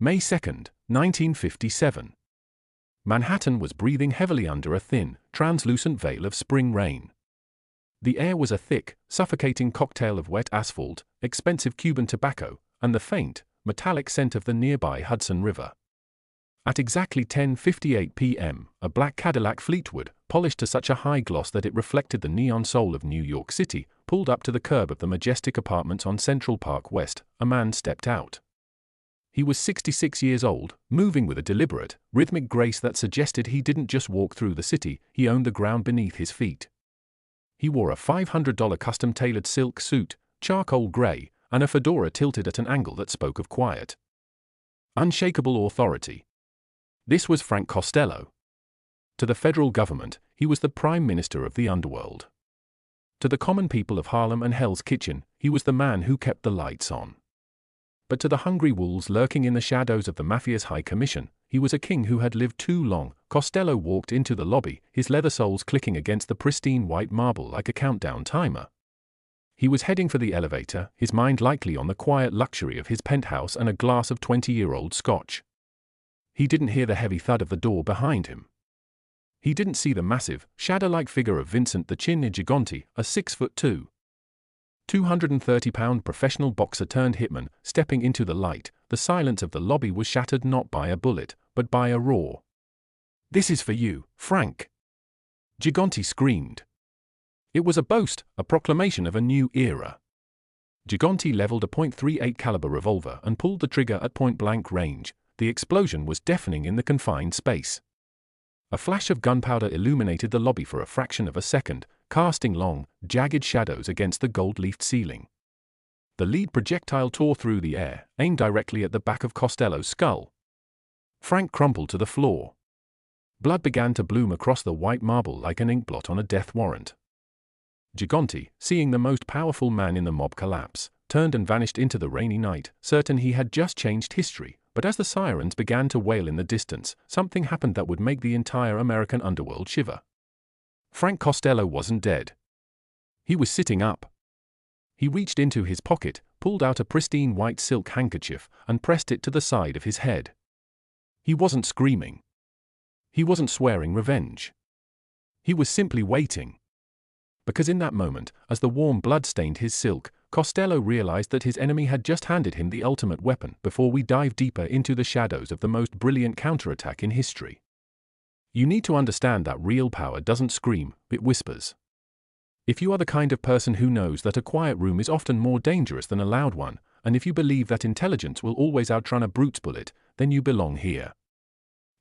May 2, 1957. Manhattan was breathing heavily under a thin, translucent veil of spring rain. The air was a thick, suffocating cocktail of wet asphalt, expensive Cuban tobacco, and the faint, metallic scent of the nearby Hudson River. At exactly 10:58 p.m., a black Cadillac Fleetwood, polished to such a high gloss that it reflected the neon soul of New York City, pulled up to the curb of the majestic apartments on Central Park West. A man stepped out. He was 66 years old, moving with a deliberate, rhythmic grace that suggested he didn't just walk through the city, he owned the ground beneath his feet. He wore a $500 custom-tailored silk suit, charcoal gray, and a fedora tilted at an angle that spoke of quiet, unshakable authority. This was Frank Costello. To the federal government, he was the Prime Minister of the Underworld. To the common people of Harlem and Hell's Kitchen, he was the man who kept the lights on. But to the hungry wolves lurking in the shadows of the Mafia's High Commission, he was a king who had lived too long. Costello walked into the lobby, his leather soles clicking against the pristine white marble like a countdown timer. He was heading for the elevator, his mind likely on the quiet luxury of his penthouse and a glass of 20-year-old scotch. He didn't hear the heavy thud of the door behind him. He didn't see the massive, shadow-like figure of Vincent the Chin Gigante, a 6'2", 230-pound professional boxer turned hitman, stepping into the light. The silence of the lobby was shattered not by a bullet, but by a roar. "This is for you, Frank!" Gigante screamed. It was a boast, a proclamation of a new era. Gigante leveled a .38 caliber revolver and pulled the trigger at point-blank range. The explosion was deafening in the confined space. A flash of gunpowder illuminated the lobby for a fraction of a second, casting long, jagged shadows against the gold-leafed ceiling. The lead projectile tore through the air, aimed directly at the back of Costello's skull. Frank crumpled to the floor. Blood began to bloom across the white marble like an ink blot on a death warrant. Gigante, seeing the most powerful man in the mob collapse, turned and vanished into the rainy night, certain he had just changed history. But as the sirens began to wail in the distance, something happened that would make the entire American underworld shiver. Frank Costello wasn't dead. He was sitting up. He reached into his pocket, pulled out a pristine white silk handkerchief, and pressed it to the side of his head. He wasn't screaming. He wasn't swearing revenge. He was simply waiting. Because in that moment, as the warm blood stained his silk, Costello realized that his enemy had just handed him the ultimate weapon. Before we dive deeper into the shadows of the most brilliant counterattack in history, you need to understand that real power doesn't scream, it whispers. If you are the kind of person who knows that a quiet room is often more dangerous than a loud one, and if you believe that intelligence will always outrun a brute's bullet, then you belong here.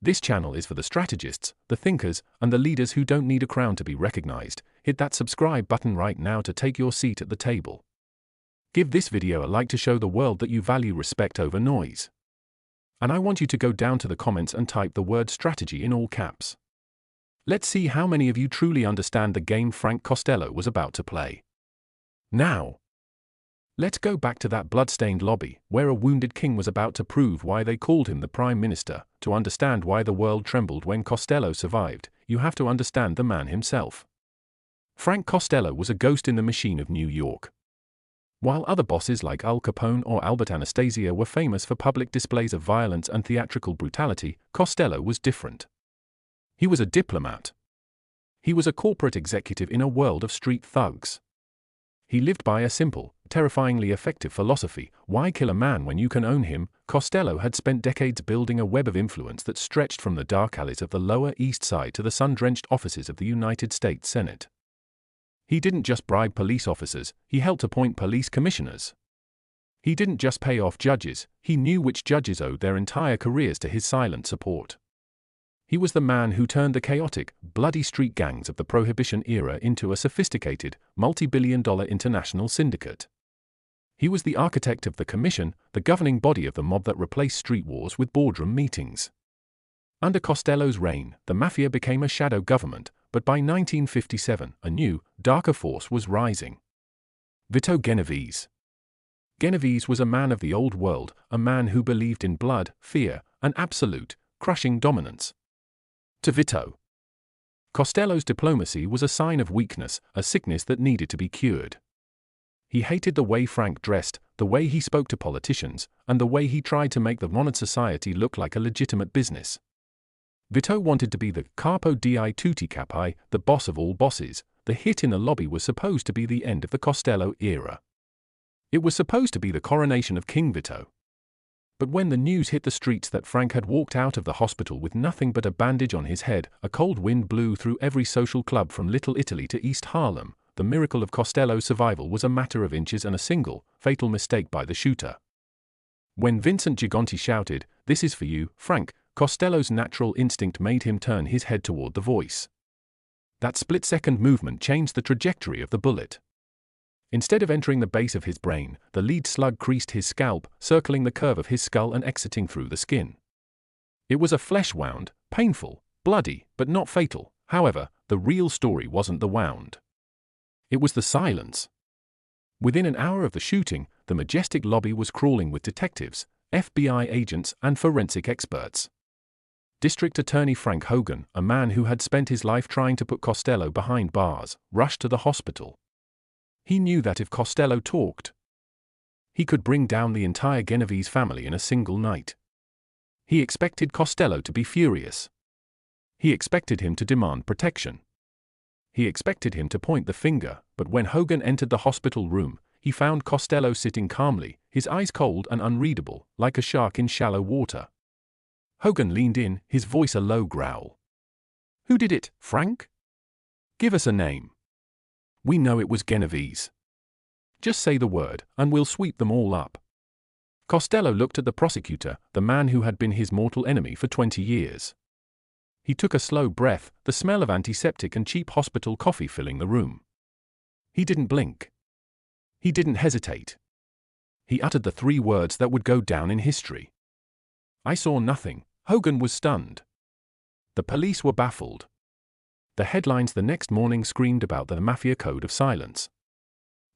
This channel is for the strategists, the thinkers, and the leaders who don't need a crown to be recognized. Hit that subscribe button right now to take your seat at the table. Give this video a like to show the world that you value respect over noise. And I want you to go down to the comments and type the word strategy in all caps. Let's see how many of you truly understand the game Frank Costello was about to play. Now, let's go back to that blood-stained lobby, where a wounded king was about to prove why they called him the Prime Minister. To understand why the world trembled when Costello survived, you have to understand the man himself. Frank Costello was a ghost in the machine of New York. While other bosses like Al Capone or Albert Anastasia were famous for public displays of violence and theatrical brutality, Costello was different. He was a diplomat. He was a corporate executive in a world of street thugs. He lived by a simple, terrifyingly effective philosophy: why kill a man when you can own him? Costello had spent decades building a web of influence that stretched from the dark alleys of the Lower East Side to the sun-drenched offices of the United States Senate. He didn't just bribe police officers, he helped appoint police commissioners. He didn't just pay off judges, he knew which judges owed their entire careers to his silent support. He was the man who turned the chaotic, bloody street gangs of the Prohibition era into a sophisticated, multi-billion-dollar international syndicate. He was the architect of the commission, the governing body of the mob that replaced street wars with boardroom meetings. Under Costello's reign, the mafia became a shadow government, but by 1957, a new, darker force was rising. Vito Genovese. Genovese was a man of the old world, a man who believed in blood, fear, and absolute, crushing dominance. To Vito, Costello's diplomacy was a sign of weakness, a sickness that needed to be cured. He hated the way Frank dressed, the way he spoke to politicians, and the way he tried to make the modern society look like a legitimate business. Vito wanted to be the capo di tutti capi, the boss of all bosses. The hit in the lobby was supposed to be the end of the Costello era. It was supposed to be the coronation of King Vito. But when the news hit the streets that Frank had walked out of the hospital with nothing but a bandage on his head, a cold wind blew through every social club from Little Italy to East Harlem. The miracle of Costello's survival was a matter of inches and a single, fatal mistake by the shooter. When Vincent Gigante shouted, "This is for you, Frank," Costello's natural instinct made him turn his head toward the voice. That split-second movement changed the trajectory of the bullet. Instead of entering the base of his brain, the lead slug creased his scalp, circling the curve of his skull and exiting through the skin. It was a flesh wound, painful, bloody, but not fatal. However, the real story wasn't the wound. It was the silence. Within an hour of the shooting, the majestic lobby was crawling with detectives, FBI agents, and forensic experts. District Attorney Frank Hogan, a man who had spent his life trying to put Costello behind bars, rushed to the hospital. He knew that if Costello talked, he could bring down the entire Genovese family in a single night. He expected Costello to be furious. He expected him to demand protection. He expected him to point the finger, but when Hogan entered the hospital room, he found Costello sitting calmly, his eyes cold and unreadable, like a shark in shallow water. Hogan leaned in, his voice a low growl. "Who did it, Frank? Give us a name. We know it was Genovese. Just say the word, and we'll sweep them all up." Costello looked at the prosecutor, the man who had been his mortal enemy for 20 years. He took a slow breath, the smell of antiseptic and cheap hospital coffee filling the room. He didn't blink. He didn't hesitate. He uttered the 3 words that would go down in history. "I saw nothing." Hogan was stunned. The police were baffled. The headlines the next morning screamed about the mafia code of silence.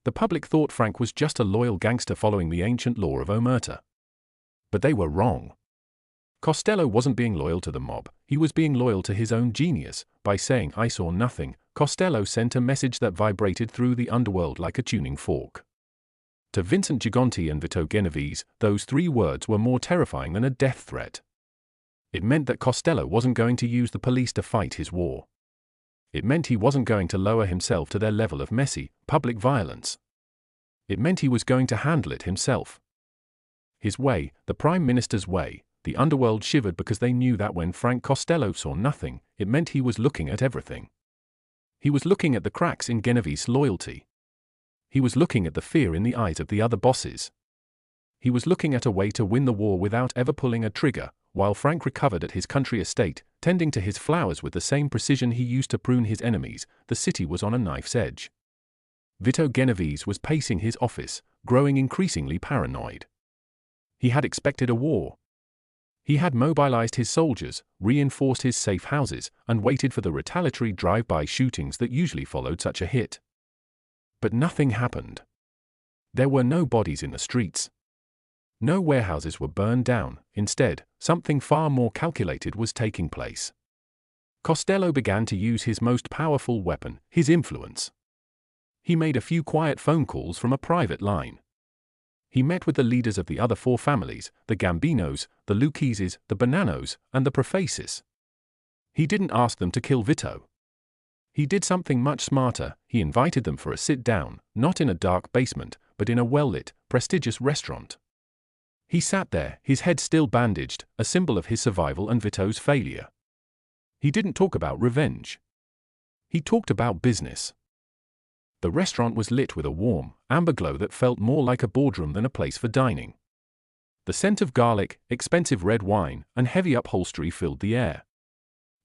The public thought Frank was just a loyal gangster following the ancient law of Omerta. But they were wrong. Costello wasn't being loyal to the mob, he was being loyal to his own genius. By saying "I saw nothing," Costello sent a message that vibrated through the underworld like a tuning fork. To Vincent Gigante and Vito Genovese, those 3 words were more terrifying than a death threat. It meant that Costello wasn't going to use the police to fight his war. It meant he wasn't going to lower himself to their level of messy, public violence. It meant he was going to handle it himself. His way, the Prime Minister's way. The underworld shivered because they knew that when Frank Costello saw nothing, it meant he was looking at everything. He was looking at the cracks in Genovese's loyalty. He was looking at the fear in the eyes of the other bosses. He was looking at a way to win the war without ever pulling a trigger. While Frank recovered at his country estate, tending to his flowers with the same precision he used to prune his enemies, the city was on a knife's edge. Vito Genovese was pacing his office, growing increasingly paranoid. He had expected a war. He had mobilized his soldiers, reinforced his safe houses, and waited for the retaliatory drive-by shootings that usually followed such a hit. But nothing happened. There were no bodies in the streets. No warehouses were burned down. Instead, something far more calculated was taking place. Costello began to use his most powerful weapon, his influence. He made a few quiet phone calls from a private line. He met with the leaders of the other 4 families, the Gambinos, the Luccheses, the Bonanos, and the Prefaces. He didn't ask them to kill Vito. He did something much smarter. He invited them for a sit-down, not in a dark basement, but in a well-lit, prestigious restaurant. He sat there, his head still bandaged, a symbol of his survival and Vito's failure. He didn't talk about revenge. He talked about business. The restaurant was lit with a warm, amber glow that felt more like a boardroom than a place for dining. The scent of garlic, expensive red wine, and heavy upholstery filled the air.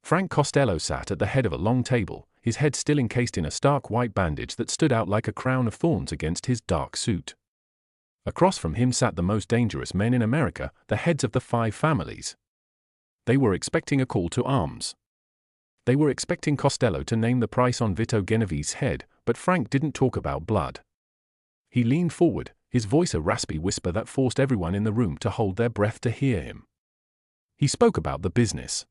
Frank Costello sat at the head of a long table, his head still encased in a stark white bandage that stood out like a crown of thorns against his dark suit. Across from him sat the most dangerous men in America, the heads of the 5 families. They were expecting a call to arms. They were expecting Costello to name the price on Vito Genovese's head, but Frank didn't talk about blood. He leaned forward, his voice a raspy whisper that forced everyone in the room to hold their breath to hear him. He spoke about the business.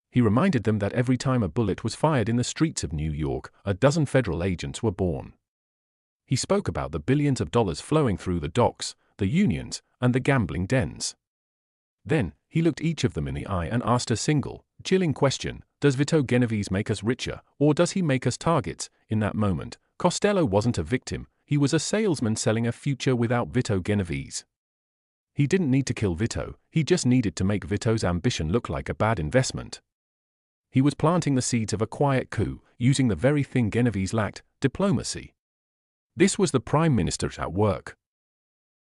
He reminded them that every time a bullet was fired in the streets of New York, a dozen federal agents were born. He spoke about the billions of dollars flowing through the docks, the unions, and the gambling dens. Then, he looked each of them in the eye and asked a single, chilling question: does Vito Genovese make us richer, or does he make us targets? In that moment, Costello wasn't a victim, he was a salesman selling a future without Vito Genovese. He didn't need to kill Vito, he just needed to make Vito's ambition look like a bad investment. He was planting the seeds of a quiet coup, using the very thing Genovese lacked: diplomacy. This was the Prime Minister at work.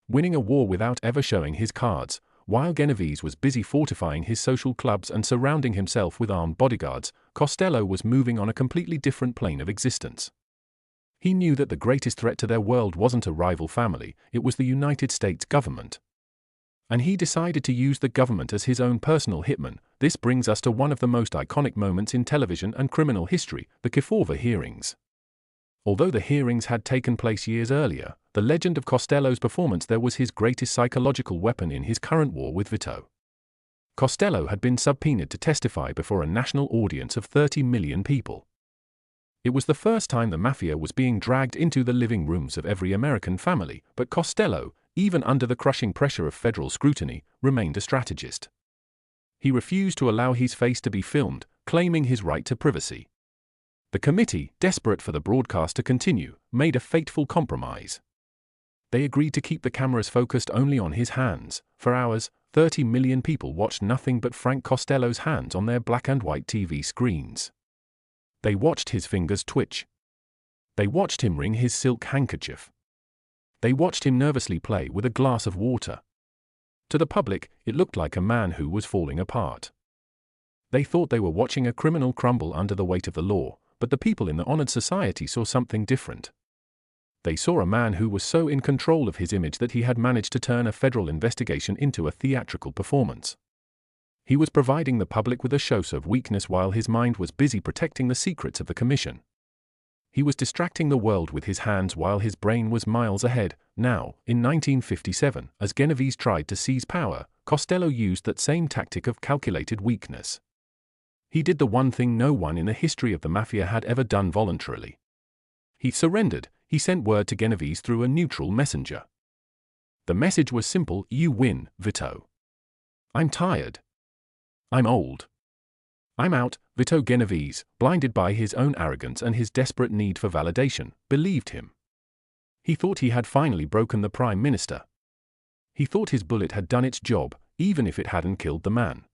Winning a war without ever showing his cards. While Genovese was busy fortifying his social clubs and surrounding himself with armed bodyguards, Costello was moving on a completely different plane of existence. He knew that the greatest threat to their world wasn't a rival family, it was the United States government. And he decided to use the government as his own personal hitman. This brings us to one of the most iconic moments in television and criminal history, the Kefauver hearings. Although the hearings had taken place years earlier, the legend of Costello's performance there was his greatest psychological weapon in his current war with Vito. Costello had been subpoenaed to testify before a national audience of 30 million people. It was the first time the mafia was being dragged into the living rooms of every American family, but Costello, even under the crushing pressure of federal scrutiny, remained a strategist. He refused to allow his face to be filmed, claiming his right to privacy. The committee, desperate for the broadcast to continue, made a fateful compromise. They agreed to keep the cameras focused only on his hands. For hours, 30 million people watched nothing but Frank Costello's hands on their black and white TV screens. They watched his fingers twitch. They watched him wring his silk handkerchief. They watched him nervously play with a glass of water. To the public, it looked like a man who was falling apart. They thought they were watching a criminal crumble under the weight of the law, but the people in the honored society saw something different. They saw a man who was so in control of his image that he had managed to turn a federal investigation into a theatrical performance. He was providing the public with a show of weakness while his mind was busy protecting the secrets of the commission. He was distracting the world with his hands while his brain was miles ahead. Now, in 1957, as Genovese tried to seize power, Costello used that same tactic of calculated weakness. He did the one thing no one in the history of the mafia had ever done voluntarily. He surrendered. He sent word to Genovese through a neutral messenger. The message was simple: you win, Vito. I'm tired. I'm old. I'm out. Vito Genovese, blinded by his own arrogance and his desperate need for validation, believed him. He thought he had finally broken the Prime Minister. He thought his bullet had done its job, even if it hadn't killed the man.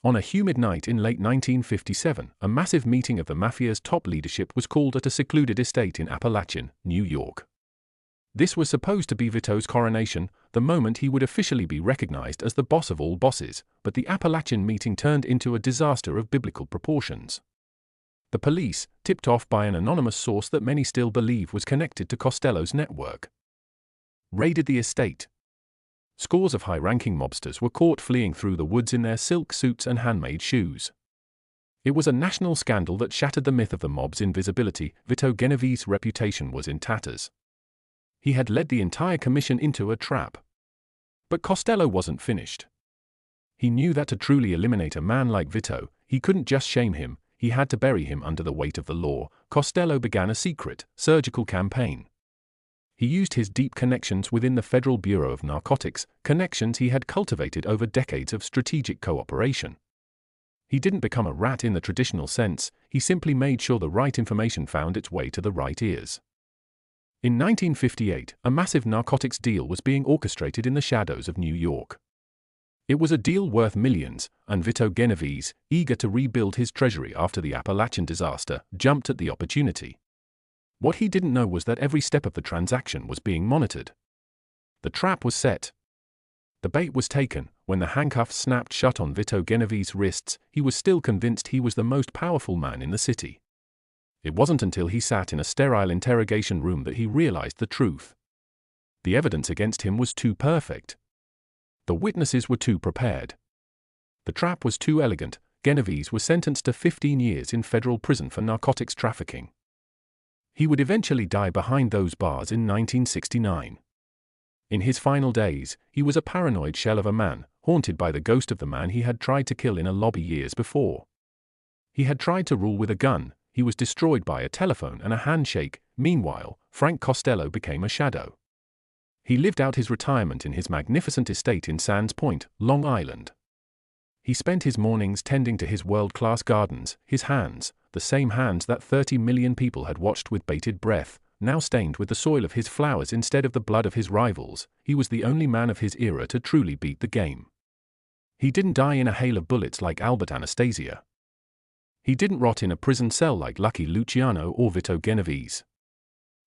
On a humid night in late 1957, a massive meeting of the mafia's top leadership was called at a secluded estate in Appalachian, New York. This was supposed to be Vito's coronation, the moment he would officially be recognized as the boss of all bosses, but the Appalachian meeting turned into a disaster of biblical proportions. The police, tipped off by an anonymous source that many still believe was connected to Costello's network, raided the estate. Scores of high-ranking mobsters were caught fleeing through the woods in their silk suits and handmade shoes. It was a national scandal that shattered the myth of the mob's invisibility. Vito Genovese's reputation was in tatters. He had led the entire commission into a trap. But Costello wasn't finished. He knew that to truly eliminate a man like Vito, he couldn't just shame him, he had to bury him under the weight of the law. Costello began a secret, surgical campaign. He used his deep connections within the Federal Bureau of Narcotics, connections he had cultivated over decades of strategic cooperation. He didn't become a rat in the traditional sense, he simply made sure the right information found its way to the right ears. In 1958, a massive narcotics deal was being orchestrated in the shadows of New York. It was a deal worth millions, and Vito Genovese, eager to rebuild his treasury after the Appalachian disaster, jumped at the opportunity. What he didn't know was that every step of the transaction was being monitored. The trap was set. The bait was taken. When the handcuffs snapped shut on Vito Genovese's wrists, he was still convinced he was the most powerful man in the city. It wasn't until he sat in a sterile interrogation room that he realized the truth. The evidence against him was too perfect. The witnesses were too prepared. The trap was too elegant. Genovese was sentenced to 15 years in federal prison for narcotics trafficking. He would eventually die behind those bars in 1969. In his final days, he was a paranoid shell of a man, haunted by the ghost of the man he had tried to kill in a lobby years before. He had tried to rule with a gun. He was destroyed by a telephone and a handshake. Meanwhile, Frank Costello became a shadow. He lived out his retirement in his magnificent estate in Sands Point, Long Island. He spent his mornings tending to his world-class gardens, his hands, the same hands that 30 million people had watched with bated breath, now stained with the soil of his flowers instead of the blood of his rivals. He was the only man of his era to truly beat the game. He didn't die in a hail of bullets like Albert Anastasia. He didn't rot in a prison cell like Lucky Luciano or Vito Genovese.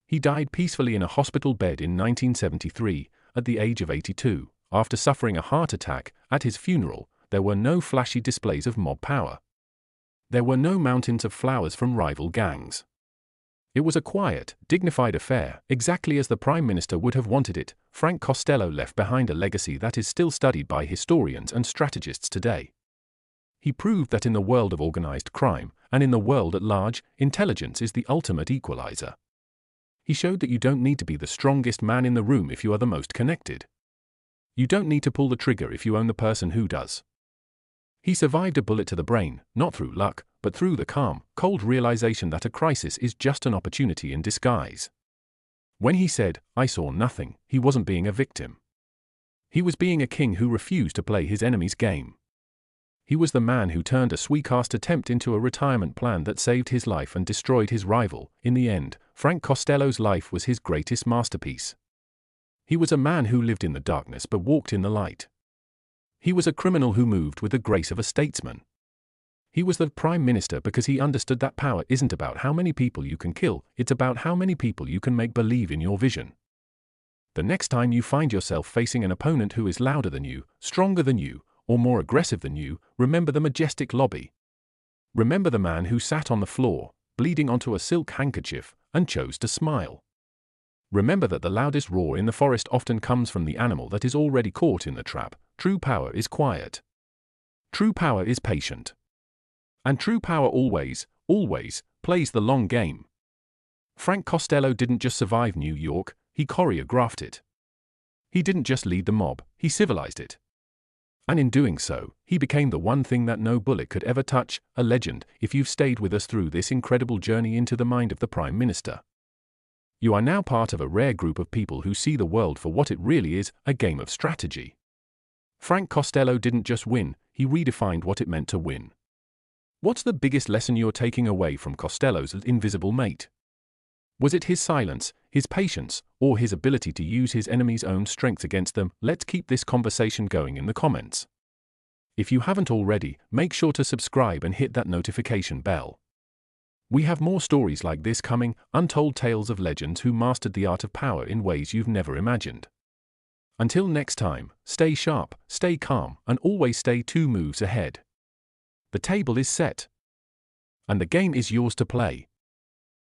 He died peacefully in a hospital bed in 1973, at the age of 82, after suffering a heart attack. At his funeral, there were no flashy displays of mob power. There were no mountains of flowers from rival gangs. It was a quiet, dignified affair, exactly as the Prime Minister would have wanted it. Frank Costello left behind a legacy that is still studied by historians and strategists today. He proved that in the world of organized crime, and in the world at large, intelligence is the ultimate equalizer. He showed that you don't need to be the strongest man in the room if you are the most connected. You don't need to pull the trigger if you own the person who does. He survived a bullet to the brain, not through luck, but through the calm, cold realization that a crisis is just an opportunity in disguise. When he said, "I saw nothing," he wasn't being a victim. He was being a king who refused to play his enemy's game. He was the man who turned a sweetcast attempt into a retirement plan that saved his life and destroyed his rival. In the end, Frank Costello's life was his greatest masterpiece. He was a man who lived in the darkness but walked in the light. He was a criminal who moved with the grace of a statesman. He was the Prime Minister because he understood that power isn't about how many people you can kill, it's about how many people you can make believe in your vision. The next time you find yourself facing an opponent who is louder than you, stronger than you, or more aggressive than you, remember the majestic lobby. Remember the man who sat on the floor, bleeding onto a silk handkerchief, and chose to smile. Remember that the loudest roar in the forest often comes from the animal that is already caught in the trap. True power is quiet. True power is patient. And true power always, always, plays the long game. Frank Costello didn't just survive New York, he choreographed it. He didn't just lead the mob, he civilized it. And in doing so, he became the one thing that no bullet could ever touch, a legend. If you've stayed with us through this incredible journey into the mind of the Prime Minister, you are now part of a rare group of people who see the world for what it really is, a game of strategy. Frank Costello didn't just win, he redefined what it meant to win. What's the biggest lesson you're taking away from Costello's invisible mate? Was it his silence, his patience, or his ability to use his enemy's own strength against them? Let's keep this conversation going in the comments. If you haven't already, make sure to subscribe and hit that notification bell. We have more stories like this coming, untold tales of legends who mastered the art of power in ways you've never imagined. Until next time, stay sharp, stay calm, and always stay 2 moves ahead. The table is set. And the game is yours to play.